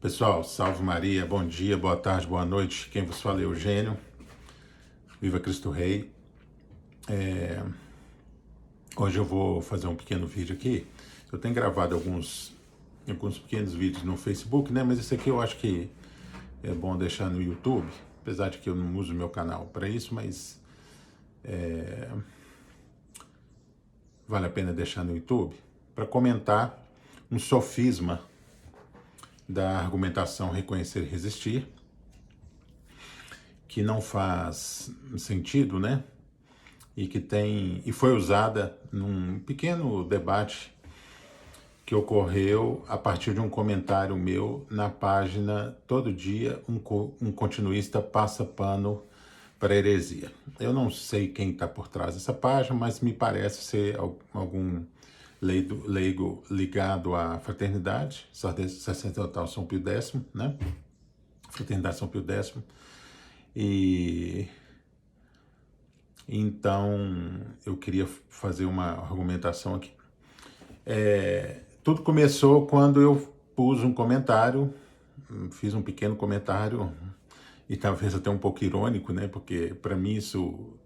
Pessoal, salve Maria, bom dia, boa tarde, boa noite. Quem vos fala é Eugênio. Viva Cristo Rei. Hoje eu vou fazer um pequeno vídeo aqui. Eu tenho gravado alguns pequenos vídeos no Facebook, né? Mas esse aqui eu acho que é bom deixar no YouTube, apesar de que eu não uso meu canal para isso, mas vale a pena deixar no YouTube para comentar um sofisma da argumentação reconhecer e resistir, que não faz sentido, né? E foi usada num pequeno debate que ocorreu a partir de um comentário meu na página Todo Dia um Continuista Passa Pano para Heresia. Eu não sei quem está por trás dessa página, mas me parece ser algum leigo ligado à fraternidade, sacerdotal São Pio X, né? Fraternidade São Pio X. E então eu queria fazer uma argumentação aqui. Tudo começou quando eu pus um comentário, fiz um pequeno comentário, e talvez até um pouco irônico, né? Porque para mim isso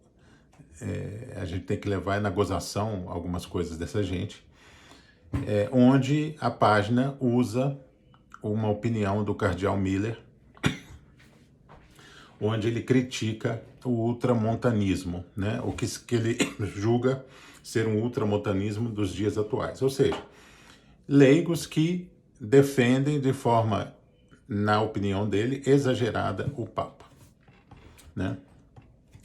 a gente tem que levar na gozação algumas coisas dessa gente, onde a página usa uma opinião do cardeal Miller, onde ele critica o ultramontanismo, né? O que ele julga ser um ultramontanismo dos dias atuais, ou seja, leigos que defendem de forma, na opinião dele, exagerada o Papa, né?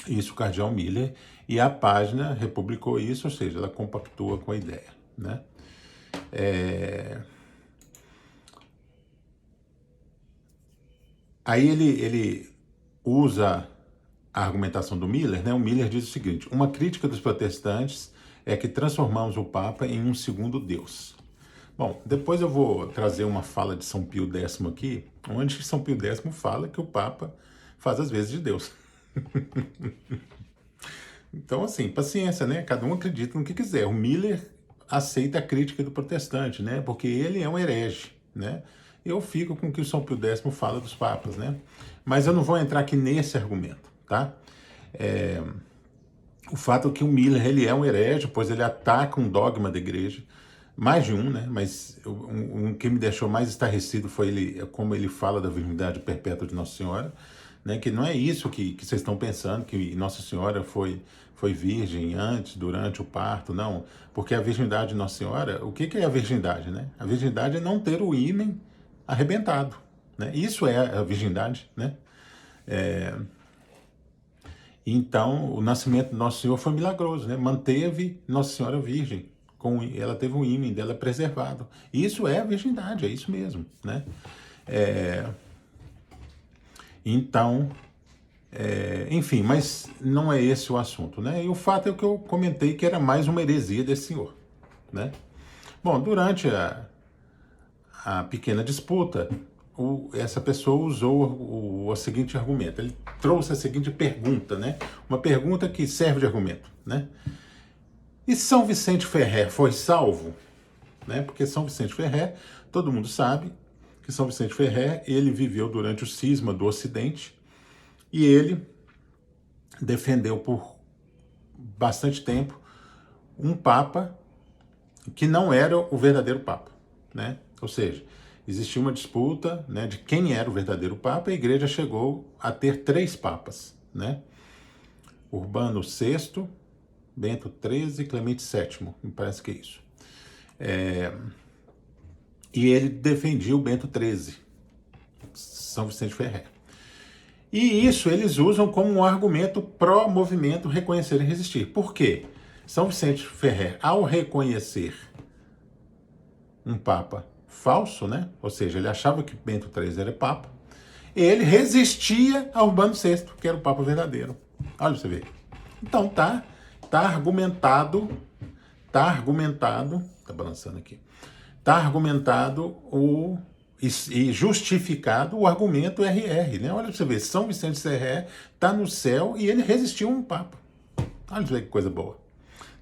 Isso o cardeal Miller, e a página republicou isso, ou seja, ela compactua com a ideia, né? Aí ele usa a argumentação do Miller, né? O Miller diz o seguinte: uma crítica dos protestantes é que transformamos o Papa em um segundo Deus. Bom, depois eu vou trazer uma fala de São Pio X aqui, onde São Pio X fala que o Papa faz as vezes de Deus. Então, assim, paciência, né? Cada um acredita no que quiser. O Miller aceita a crítica do protestante, né? Porque ele é um herege, né? Eu fico com o que o São Pio X fala dos papas, né? Mas eu não vou entrar aqui nesse argumento, tá? O fato é que o Miller, ele é um herege, pois ele ataca um dogma da igreja, mais de um, né? Mas o que me deixou mais estarrecido foi como ele fala da virgindade perpétua de Nossa Senhora, né? Que não é isso que vocês estão pensando, que Nossa Senhora foi virgem antes, durante o parto, não. Porque a virgindade de Nossa Senhora, o que é a virgindade, né? A virgindade é não ter o ímen arrebentado, né? Isso é a virgindade, né? Então, o nascimento de Nosso Senhor foi milagroso, né? Manteve Nossa Senhora virgem, ela teve o ímen dela preservado. Isso é a virgindade, é isso mesmo, né? Então, enfim, mas não é esse o assunto, né? E o fato é que eu comentei que era mais uma heresia desse senhor, né? Bom, durante a pequena disputa, essa pessoa usou o seguinte argumento. Ele trouxe a seguinte pergunta, né? Uma pergunta que serve de argumento, né? E São Vicente Ferrer foi salvo? Né? Porque São Vicente Ferrer, todo mundo sabe que São Vicente Ferrer, ele viveu durante o cisma do Ocidente e ele defendeu por bastante tempo um Papa que não era o verdadeiro Papa, né? Ou seja, existia uma disputa, né, de quem era o verdadeiro Papa, e a igreja chegou a ter 3 papas, né? Urbano VI, Bento XIII e Clemente VII, me parece que é isso. E ele defendia o Bento XIII, São Vicente Ferrer. E isso eles usam como um argumento pró-movimento reconhecer e resistir. Por quê? São Vicente Ferrer, ao reconhecer um Papa falso, né? Ou seja, ele achava que Bento XIII era Papa, ele resistia a Urbano VI, que era o Papa verdadeiro. Olha pra você ver. Então tá argumentado, tá balançando aqui, tá argumentado e justificado o argumento RR, né? Olha pra você ver, São Vicente Ferrer tá no céu e ele resistiu a um Papa. Olha pra você ver que coisa boa.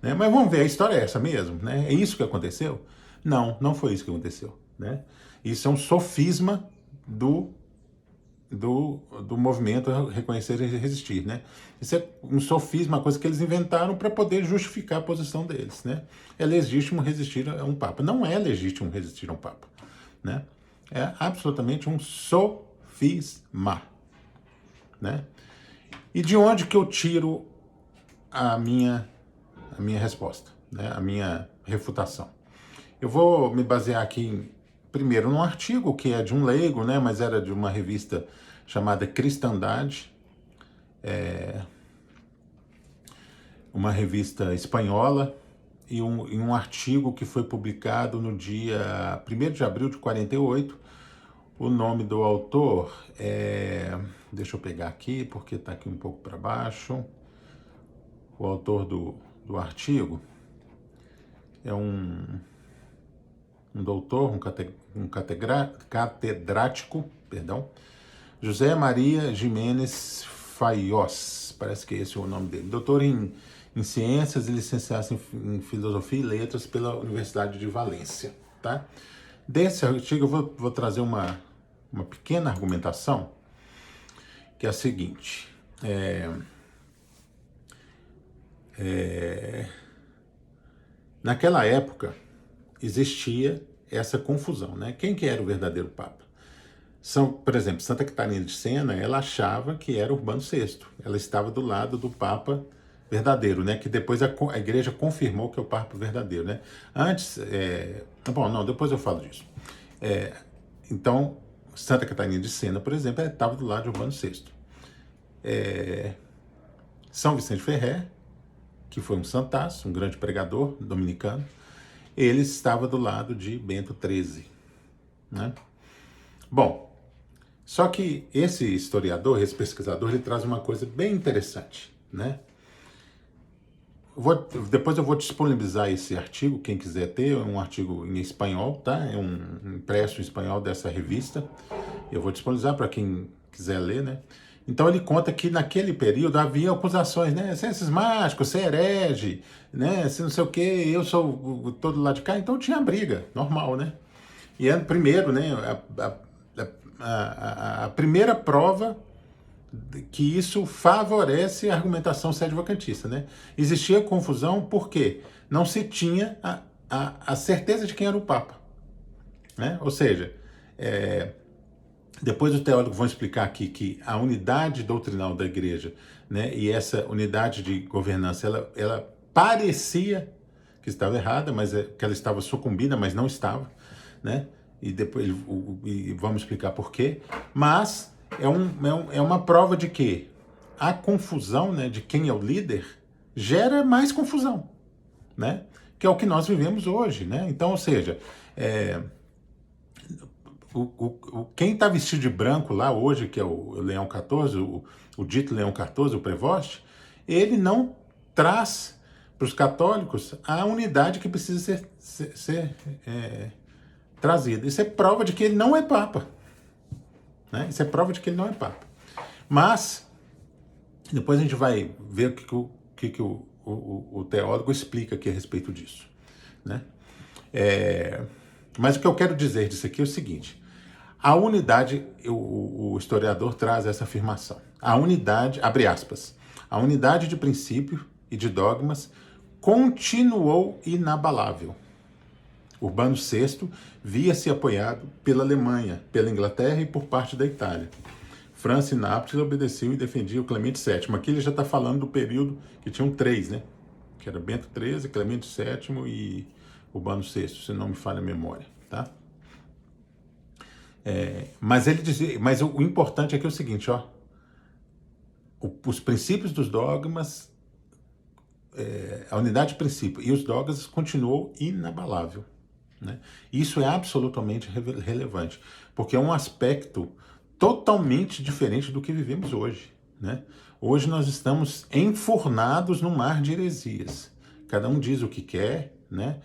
Né? Mas vamos ver, a história é essa mesmo, né? É isso que aconteceu? Não, não foi isso que aconteceu, né? Isso é um sofisma do movimento Reconhecer e Resistir, né? Isso é um sofisma, uma coisa que eles inventaram para poder justificar a posição deles, né? É legítimo resistir a um papa. Não é legítimo resistir a um papa, né? É absolutamente um sofisma, né? E de onde que eu tiro a minha resposta, né? A minha refutação? Eu vou me basear aqui primeiro num artigo que é de um leigo, né, mas era de uma revista chamada Cristandade, uma revista espanhola, e um artigo que foi publicado no dia 1º de abril de 48. O nome do autor deixa eu pegar aqui, porque está aqui um pouco para baixo. O autor do artigo é um doutor, um catedrático, perdão, José Maria Jiménez Fayós, parece que esse é o nome dele. Doutor em Ciências e licenciado em Filosofia e Letras pela Universidade de Valência, tá? Desse artigo eu vou trazer uma pequena argumentação, que é a seguinte. Naquela época, existia essa confusão, né? Quem que era o verdadeiro Papa? Por exemplo, Santa Catarina de Sena, ela achava que era Urbano VI. Ela estava do lado do Papa verdadeiro, né? Que depois a Igreja confirmou que é o Papa verdadeiro, né? Antes, bom, não, depois eu falo disso. Então, Santa Catarina de Sena, por exemplo, estava do lado de Urbano VI. São Vicente Ferrer, que foi um santaço, um grande pregador dominicano, ele estava do lado de Bento XIII, né? Bom, só que esse historiador, esse pesquisador, ele traz uma coisa bem interessante, né? Depois eu vou disponibilizar esse artigo, quem quiser ter, é um artigo em espanhol, tá? É um impresso em espanhol dessa revista. Eu vou disponibilizar para quem quiser ler, né? Então ele conta que naquele período havia acusações, né? Você é cismático, você é herege, né? Você não sei o quê, eu sou todo lado de cá. Então tinha briga, normal, né? E primeiro, né? A primeira prova que isso favorece a argumentação sede-vacantista, né? Existia confusão porque não se tinha a certeza de quem era o Papa, né? Ou seja, depois os teólogos vão explicar aqui que a unidade doutrinal da igreja, né, e essa unidade de governança, ela parecia que estava errada, mas que ela estava sucumbida, mas não estava, né? E depois e vamos explicar por quê. Mas é uma prova de que a confusão, né, de quem é o líder gera mais confusão, né? Que é o que nós vivemos hoje, né? Então, ou seja, quem está vestido de branco lá hoje, que é o Leão XIV, o dito Leão XIV, o Prevost, ele não traz para os católicos a unidade que precisa ser trazida. Isso é prova de que ele não é Papa, né? Isso é prova de que ele não é Papa. Mas, depois a gente vai ver o que o teólogo explica aqui a respeito disso, né? Mas o que eu quero dizer disso aqui é o seguinte: a unidade, o historiador traz essa afirmação. A unidade, abre aspas, a unidade de princípio e de dogmas continuou inabalável. Urbano VI via-se apoiado pela Alemanha, pela Inglaterra e por parte da Itália. França e Nápoles obedeciam e defendiam Clemente VII. Aqui ele já está falando do período que tinham três, né? Que era Bento XIII, Clemente VII e Urbano VI, se não me falha a memória, tá? Mas ele dizia, mas o importante aqui é o seguinte, ó, os princípios dos dogmas, a unidade de princípio e os dogmas continuou inabalável, né? Isso é absolutamente relevante, porque é um aspecto totalmente diferente do que vivemos hoje, né? Hoje nós estamos enfurnados no mar de heresias. Cada um diz o que quer, né?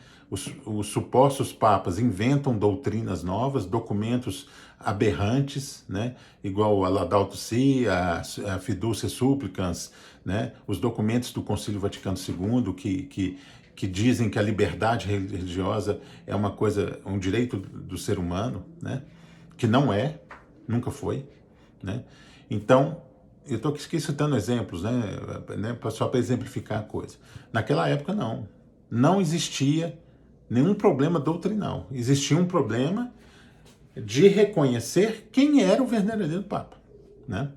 Os supostos papas inventam doutrinas novas, documentos aberrantes, né? Igual a Laudato Si, a Fiducia Supplicans, né? Os documentos do Concílio Vaticano II que dizem que a liberdade religiosa é uma coisa, um direito do ser humano, né? Que não é, nunca foi, né? Então, eu estou aqui citando exemplos, né, só para exemplificar a coisa. Naquela época, não existia nenhum problema doutrinal. Existia um problema de reconhecer quem era o verdadeiro Papa, né?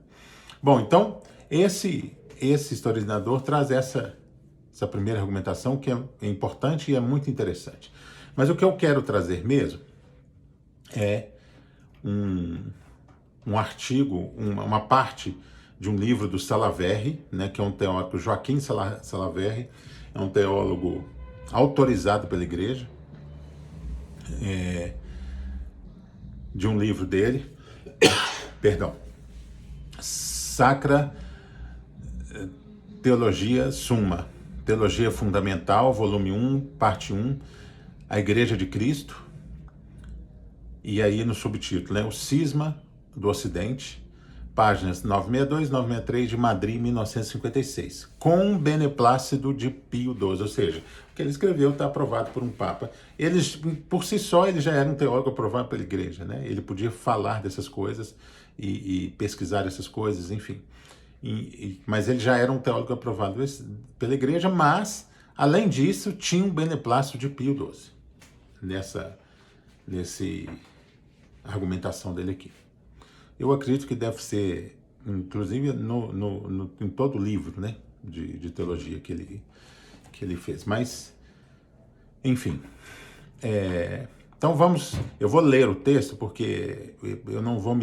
Bom, então, esse historiador traz essa primeira argumentação, que é importante e é muito interessante. Mas o que eu quero trazer mesmo é um artigo, uma parte de um livro do Salaverry, né, que é um teólogo, Joaquim Salaverry, é um teólogo autorizado pela igreja, de um livro dele, perdão, Sacra Theologia Summa, Teologia Fundamental, volume 1, parte 1, A Igreja de Cristo, e aí no subtítulo, né, O Cisma do Ocidente, páginas 962 e 963, de Madrid, 1956, com beneplácito de Pio XII, ou seja, o que ele escreveu está aprovado por um Papa. Por si só, ele já era um teólogo aprovado pela igreja, né? Ele podia falar dessas coisas e pesquisar essas coisas, enfim. Mas ele já era um teólogo aprovado pela igreja, mas, além disso, tinha um beneplácito de Pio XII, nessa argumentação dele aqui. Eu acredito que deve ser, inclusive, em todo o livro, né, de teologia que ele fez. Mas, enfim. Então eu vou ler o texto, porque eu não vou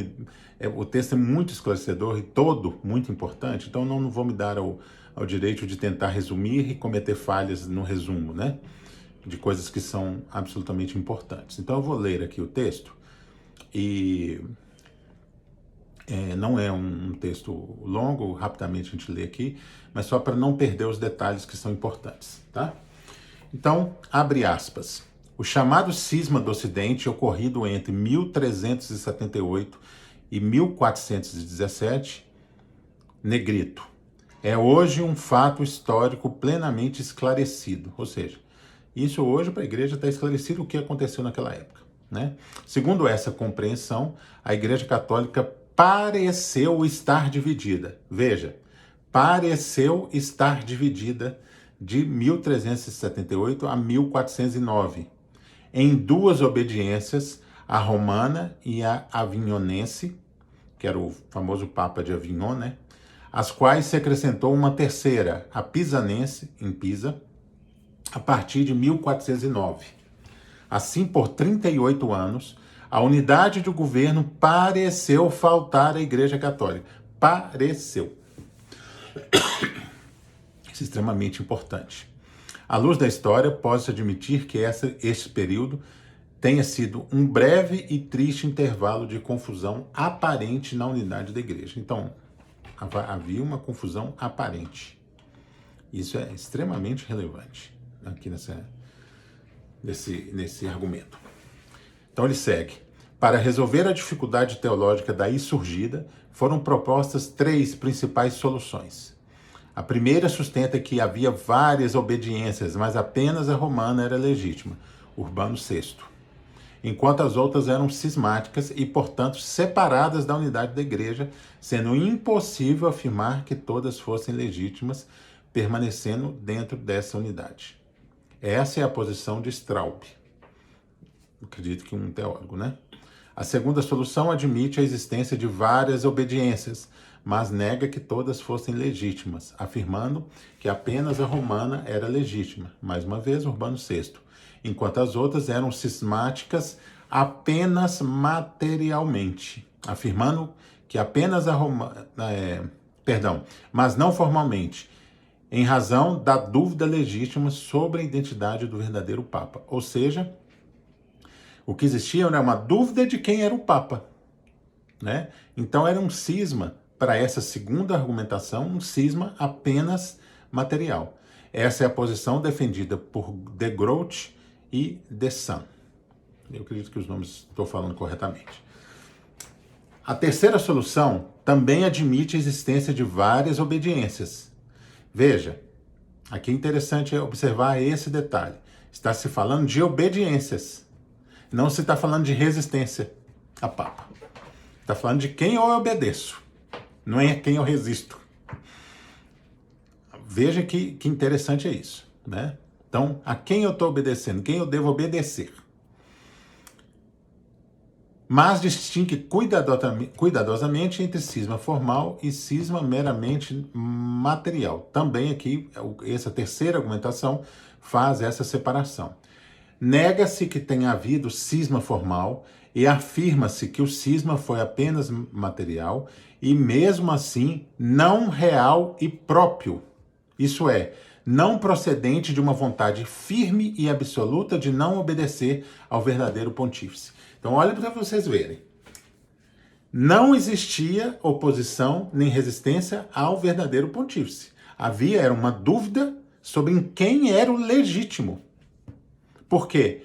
o texto é muito esclarecedor e todo muito importante, então eu não vou me dar ao direito de tentar resumir e cometer falhas no resumo, né, de coisas que são absolutamente importantes. Então eu vou ler aqui o texto e... não é um texto longo, rapidamente a gente lê aqui, mas só para não perder os detalhes que são importantes, tá? Então, abre aspas. O chamado cisma do Ocidente, ocorrido entre 1378 e 1417, negrito, é hoje um fato histórico plenamente esclarecido. Ou seja, isso hoje para a igreja está esclarecido o que aconteceu naquela época, né? Segundo essa compreensão, a Igreja Católica pareceu estar dividida. Veja, pareceu estar dividida de 1378 a 1409, em duas obediências, a romana e a avignonense, que era o famoso Papa de Avignon, né? As quais se acrescentou uma terceira, a pisanense, em Pisa, a partir de 1409. Assim, por 38 anos, a unidade do governo pareceu faltar à Igreja Católica. Pareceu. Isso é extremamente importante. À luz da história, pode-se admitir que esse período tenha sido um breve e triste intervalo de confusão aparente na unidade da Igreja. Então, havia uma confusão aparente. Isso é extremamente relevante aqui nesse argumento. Então ele segue. Para resolver a dificuldade teológica daí surgida, foram propostas 3 principais soluções. A primeira sustenta que havia várias obediências, mas apenas a romana era legítima, Urbano VI, enquanto as outras eram cismáticas e, portanto, separadas da unidade da igreja, sendo impossível afirmar que todas fossem legítimas, permanecendo dentro dessa unidade. Essa é a posição de Straub. Acredito que um teólogo, né? A segunda solução admite a existência de várias obediências, mas nega que todas fossem legítimas, afirmando que apenas a romana era legítima, mais uma vez Urbano VI, enquanto as outras eram cismáticas apenas materialmente, afirmando que apenas a romana, mas não formalmente, em razão da dúvida legítima sobre a identidade do verdadeiro Papa. Ou seja, o que existia era uma dúvida de quem era o Papa, né? Então era um cisma, para essa segunda argumentação, um cisma apenas material. Essa é a posição defendida por de Groot e de Sand. Eu acredito que os nomes estou falando corretamente. A terceira solução também admite a existência de várias obediências. Veja, aqui é interessante observar esse detalhe. Está se falando de obediências. Não se está falando de resistência a Papa. Está falando de quem eu obedeço, não é quem eu resisto. Veja que interessante é isso, né? Então, a quem eu estou obedecendo, quem eu devo obedecer. Mas distingue cuidadosamente entre cisma formal e cisma meramente material. Também aqui, essa terceira argumentação faz essa separação. Nega-se que tenha havido cisma formal e afirma-se que o cisma foi apenas material e, mesmo assim, não real e próprio. Isso é, não procedente de uma vontade firme e absoluta de não obedecer ao verdadeiro pontífice. Então, olha para vocês verem. Não existia oposição nem resistência ao verdadeiro pontífice. Era uma dúvida sobre em quem era o legítimo. Por quê?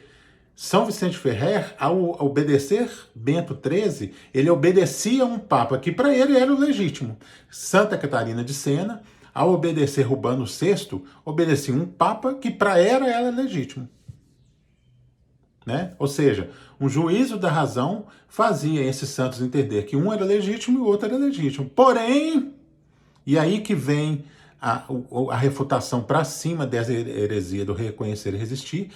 São Vicente Ferrer, ao obedecer Bento XIII, ele obedecia um papa que para ele era o legítimo. Santa Catarina de Sena, ao obedecer Urbano VI, obedecia um papa que para ela era legítimo. Né? Ou seja, um juízo da razão fazia esses santos entender que um era legítimo e o outro era legítimo. Porém, e aí que vem a refutação para cima dessa heresia do reconhecer e resistir,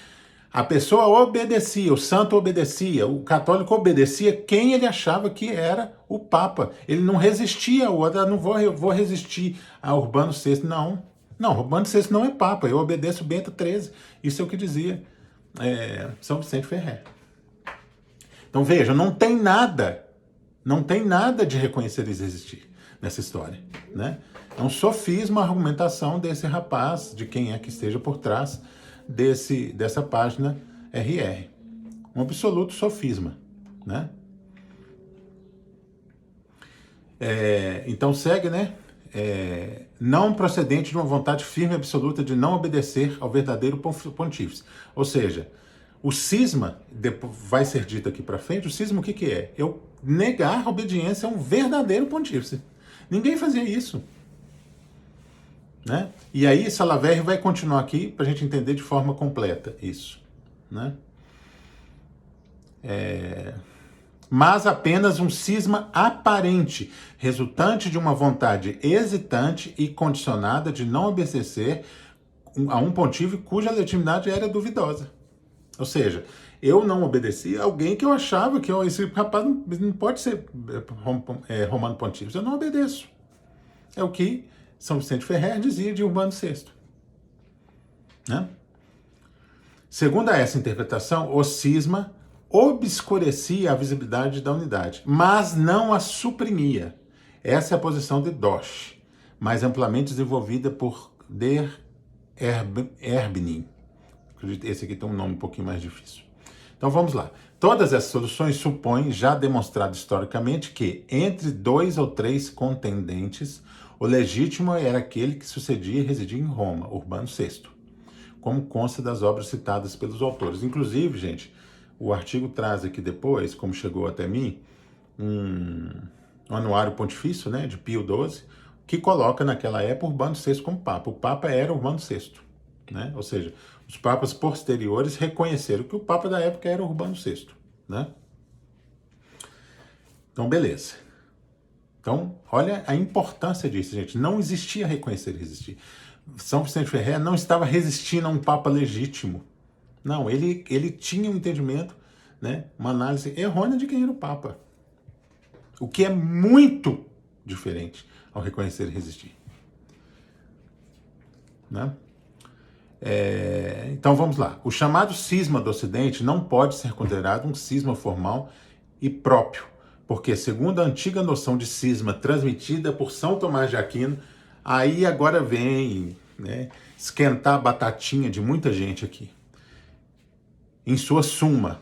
a pessoa obedecia, o santo obedecia, o católico obedecia quem ele achava que era o Papa. Ele não resistia ao outro, não vou resistir a Urbano VI, não. Não, Urbano VI não é Papa, eu obedeço Bento XIII. Isso é o que dizia São Vicente Ferrer. Então veja, não tem nada de reconhecer e resistir nessa história, né? É um sofisma a argumentação desse rapaz, de quem é que esteja por trás dessa página RR. Um absoluto sofisma, né? Então segue, né? Não procedente de uma vontade firme e absoluta de não obedecer ao verdadeiro pontífice. Ou seja, o cisma, vai ser dito aqui para frente, o cisma o que é? Eu negar a obediência a um verdadeiro pontífice. Ninguém fazia isso. Né? E aí Salaverry vai continuar aqui para a gente entender de forma completa isso. Né? Mas apenas um cisma aparente, resultante de uma vontade hesitante e condicionada de não obedecer a um pontífice cuja legitimidade era duvidosa. Ou seja, eu não obedeci a alguém que eu achava que esse rapaz não pode ser romano pontífice. Eu não obedeço. É o que São Vicente Ferrer dizia de Urbano VI. Né? Segundo essa interpretação, o cisma obscurecia a visibilidade da unidade, mas não a suprimia. Essa é a posição de Dosch, mais amplamente desenvolvida por Der Erbnin. Esse aqui tem um nome um pouquinho mais difícil. Então vamos lá. Todas essas soluções supõem, já demonstrado historicamente, que entre 2 ou 3 contendentes, o legítimo era aquele que sucedia e residia em Roma, Urbano VI, como consta das obras citadas pelos autores. Inclusive, gente, o artigo traz aqui depois, como chegou até mim, um anuário pontifício, né, de Pio XII, que coloca naquela época Urbano VI como Papa. O Papa era Urbano VI. Né? Ou seja, os papas posteriores reconheceram que o Papa da época era Urbano VI. Né? Então, beleza. Então, olha a importância disso, gente. Não existia reconhecer e resistir. São Vicente Ferrer não estava resistindo a um Papa legítimo. Não, ele tinha um entendimento, né, uma análise errônea de quem era o Papa. O que é muito diferente ao reconhecer e resistir. Né? Então vamos lá. O chamado cisma do Ocidente não pode ser considerado um cisma formal e próprio, porque segundo a antiga noção de cisma transmitida por São Tomás de Aquino, aí agora vem, né, esquentar a batatinha de muita gente aqui. Em sua suma,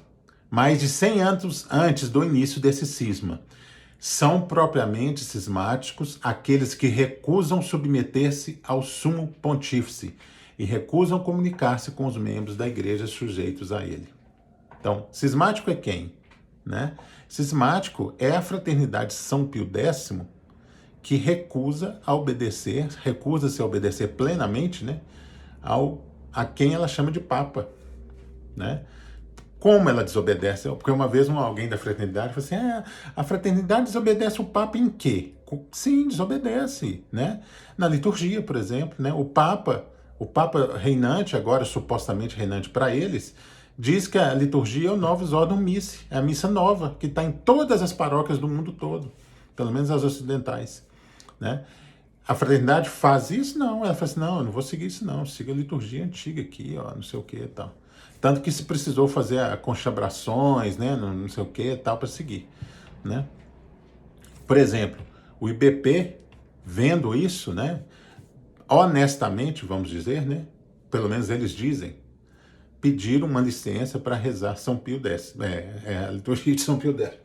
mais de 100 anos antes do início desse cisma, são propriamente cismáticos aqueles que recusam submeter-se ao sumo pontífice e recusam comunicar-se com os membros da igreja sujeitos a ele. Então, cismático é quem? Né? Cismático é a fraternidade São Pio X, que recusa-se a obedecer plenamente, né, a quem ela chama de Papa. Né? Como ela desobedece? Porque uma vez alguém da fraternidade falou assim, a fraternidade desobedece o Papa em quê? Sim, desobedece, né? Na liturgia, por exemplo, né? O Papa reinante, agora supostamente reinante para eles, diz que a liturgia é o Novus Ordo Missae, é a missa nova, que está em todas as paróquias do mundo todo, pelo menos as ocidentais, né? A fraternidade faz isso? Não. Ela fala assim, não, eu não vou seguir isso não, siga a liturgia antiga aqui, ó, não sei o que e tal. Tanto que se precisou fazer conchabrações, né, não sei o que e tal, para seguir, né. Por exemplo, o IBP, vendo isso, né, honestamente, vamos dizer, né, pelo menos eles dizem, pediram uma licença para rezar São Pio X, a liturgia de São Pio X.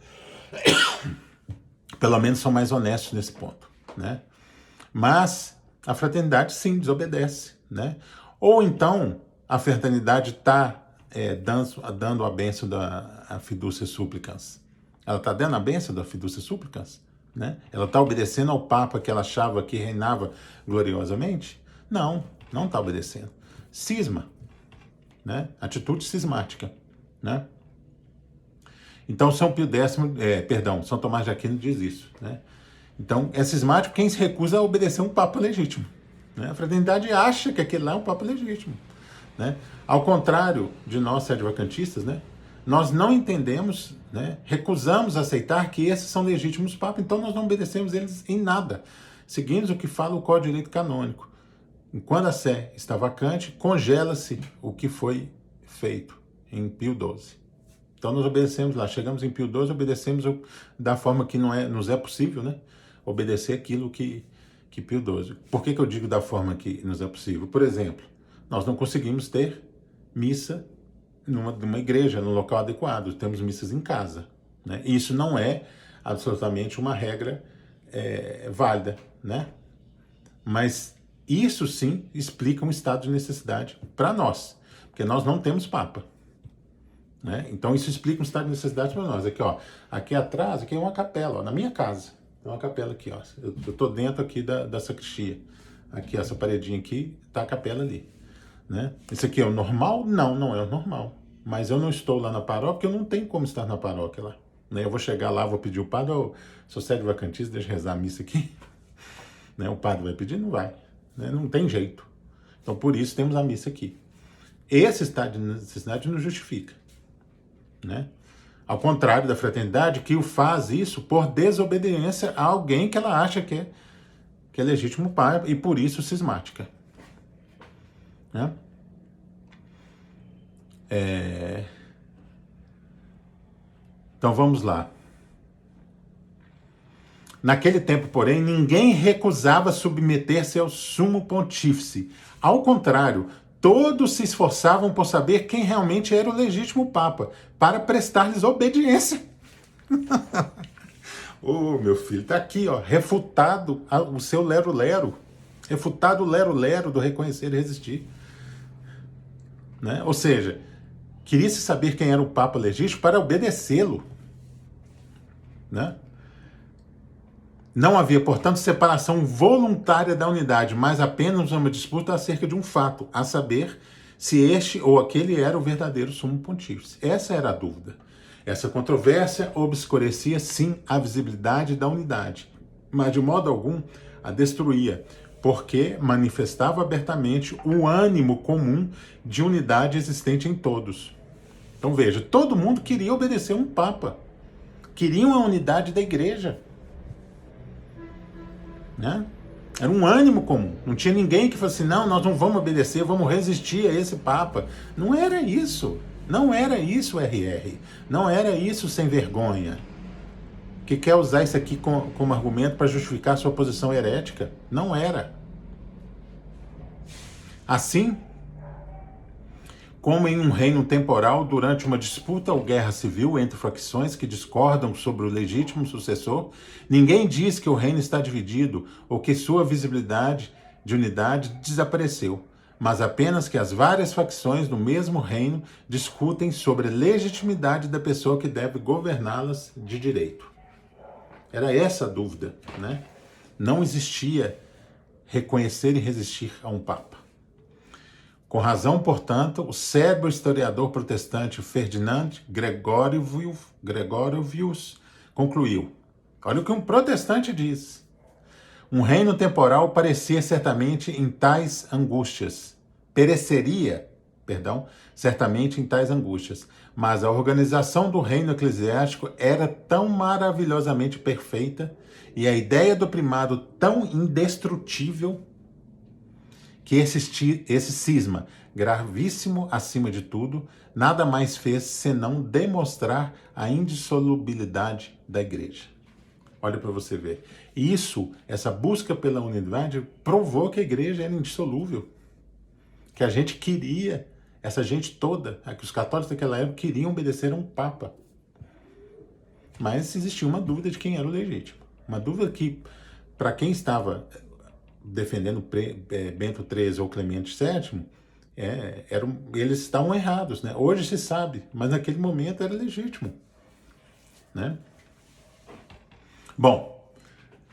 Pelo menos são mais honestos nesse ponto, né. Mas a fraternidade, sim, desobedece, né? Ou então a fraternidade está dando a bênção da fiducia supplicans. Ela está dando a bênção da fiducia supplicans, né? Ela está obedecendo ao Papa que ela achava que reinava gloriosamente? Não, não está obedecendo. Cisma, né? Atitude cismática, né? Então São Pio X, São Tomás de Aquino diz isso, né? Então, é cismático quem se recusa a obedecer um Papa legítimo, né? A fraternidade acha que aquele lá é um Papa legítimo, né? Ao contrário de nós, sede-vacantistas, né? Nós não entendemos, né? Recusamos aceitar que esses são legítimos papas, então nós não obedecemos eles em nada. Seguimos o que fala o Código de Direito Canônico. Enquanto a sé está vacante, congela-se o que foi feito em Pio XII. Então nós obedecemos lá, chegamos em Pio XII, obedecemos da forma que nos é possível, né? Obedecer aquilo que Pio XII. Por que eu digo da forma que nos é possível? Por exemplo, nós não conseguimos ter missa numa igreja, num local adequado. Temos missas em casa, né? Isso não é absolutamente uma regra válida, né? Mas isso sim explica um estado de necessidade para nós, porque nós não temos Papa, né? Então isso explica um estado de necessidade para nós. Aqui, ó, aqui atrás, aqui é uma capela, ó, na minha casa. Tem uma capela aqui, ó. Eu tô dentro aqui da sacristia. Aqui, essa paredinha aqui, tá a capela ali, né? Isso aqui é o normal? Não, não é o normal. Mas eu não estou lá na paróquia, eu não tenho como estar na paróquia lá, né? Eu vou chegar lá, vou pedir o padre, sou sede-vacantista, deixa eu rezar a missa aqui. Né? O padre vai pedir? Não vai, né? Não tem jeito. Então, por isso, temos a missa aqui. Esse estado de necessidade nos justifica, né? Ao contrário da fraternidade, que faz isso por desobediência a alguém que ela acha que é legítimo pai e por isso cismática, né? Então vamos lá. Naquele tempo, porém, ninguém recusava submeter-se ao sumo pontífice. Ao contrário, todos se esforçavam por saber quem realmente era o legítimo Papa, para prestar-lhes obediência. Ô, meu filho, tá aqui, ó, refutado o seu lero-lero. Refutado o lero-lero do reconhecer e resistir. Né? Ou seja, queria-se saber quem era o Papa legítimo para obedecê-lo. Né? Não havia, portanto, separação voluntária da unidade, mas apenas uma disputa acerca de um fato, a saber se este ou aquele era o verdadeiro sumo pontífice. Essa era a dúvida. Essa controvérsia obscurecia, sim, a visibilidade da unidade, mas de modo algum a destruía, porque manifestava abertamente o ânimo comum de unidade existente em todos. Então veja, todo mundo queria obedecer um Papa, queriam a unidade da igreja. Né? Era um ânimo comum. Não tinha ninguém que fosse assim, não, nós não vamos obedecer, vamos resistir a esse Papa. Não era isso. Não era isso, RR. Não era isso sem vergonha. Que quer usar isso aqui como argumento para justificar sua posição herética. Não era. Assim, como em um reino temporal, durante uma disputa ou guerra civil entre facções que discordam sobre o legítimo sucessor, ninguém diz que o reino está dividido ou que sua visibilidade de unidade desapareceu, mas apenas que as várias facções do mesmo reino discutem sobre a legitimidade da pessoa que deve governá-las de direito. Era essa a dúvida, né? Não existia reconhecer e resistir a um Papa. Com razão, portanto, o célebre historiador protestante Ferdinand Gregorius concluiu: olha o que um protestante diz. Um reino temporal parecia certamente em tais angústias. Certamente em tais angústias. Mas a organização do reino eclesiástico era tão maravilhosamente perfeita e a ideia do primado tão indestrutível que esse cisma, gravíssimo acima de tudo, nada mais fez senão demonstrar a indissolubilidade da igreja. Olha para você ver. Isso, essa busca pela unidade, provou que a igreja era indissolúvel. Que a gente queria, essa gente toda, que os católicos daquela época queriam obedecer a um papa. Mas existia uma dúvida de quem era o legítimo. Uma dúvida que, para quem estava defendendo Bento XIII ou Clemente VII, eles estavam errados, né? Hoje se sabe, mas naquele momento era legítimo, né? Bom,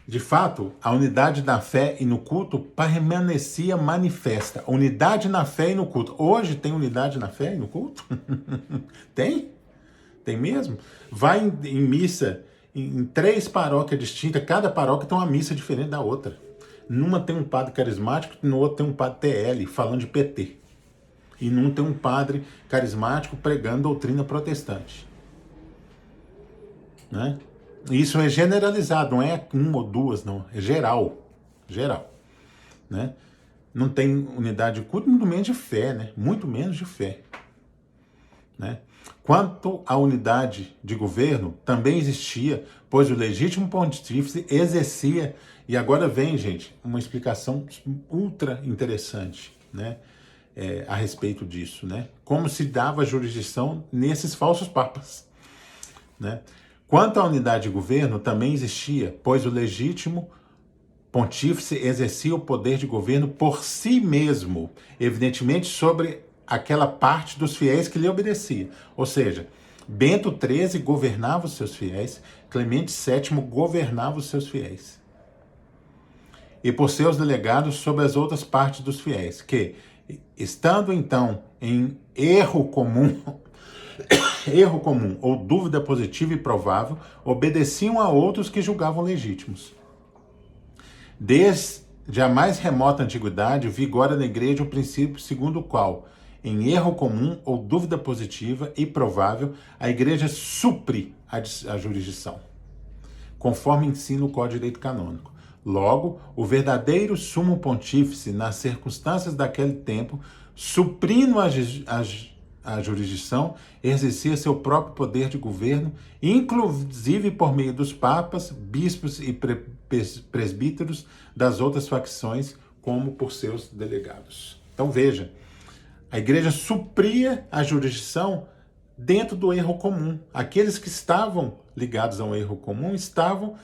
de fato, a unidade na fé e no culto permanecia manifesta. Unidade na fé e no culto. Hoje tem unidade na fé e no culto? Tem? Tem mesmo? Vai em missa em 3 paróquias distintas, cada paróquia tem uma missa diferente da outra. Numa tem um padre carismático, no outro tem um padre TL, falando de PT. E num tem um padre carismático pregando doutrina protestante. Né? Isso é generalizado, não é 1 ou 2, não. É geral. Geral. Né? Não tem unidade de culto, muito menos de fé, né? Muito menos de fé. Né? Quanto à unidade de governo, também existia, pois o legítimo pontífice exercia, e agora vem, gente, uma explicação ultra interessante, né? A respeito disso, né? Como se dava jurisdição nesses falsos papas, né? Quanto à unidade de governo, também existia, pois o legítimo pontífice exercia o poder de governo por si mesmo, evidentemente sobre aquela parte dos fiéis que lhe obedecia. Ou seja, Bento XIII governava os seus fiéis, Clemente VII governava os seus fiéis. E por seus delegados sobre as outras partes dos fiéis, que, estando então em erro comum ou dúvida positiva e provável, obedeciam a outros que julgavam legítimos. Desde a mais remota antiguidade, vigora na igreja o princípio segundo o qual, em erro comum ou dúvida positiva e provável, a igreja supre a jurisdição, conforme ensina o Código de Direito Canônico. Logo, o verdadeiro sumo pontífice, nas circunstâncias daquele tempo, suprindo a jurisdição, exercia seu próprio poder de governo, inclusive por meio dos papas, bispos e presbíteros das outras facções, como por seus delegados. Então veja, a igreja supria a jurisdição dentro do erro comum. Aqueles que estavam ligados a um erro comum estavam,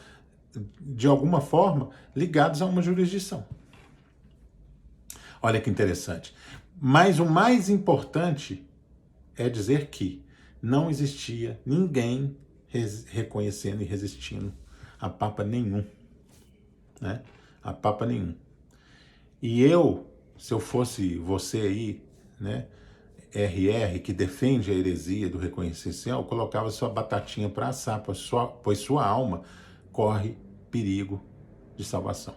de alguma forma, ligados a uma jurisdição. Olha que interessante. Mas o mais importante é dizer que não existia ninguém reconhecendo e resistindo a papa nenhum. Né? A papa nenhum. E eu, se eu fosse você aí, né, RR, que defende a heresia do reconhecimento, eu colocava sua batatinha para assar, pois sua alma corre perigo de salvação.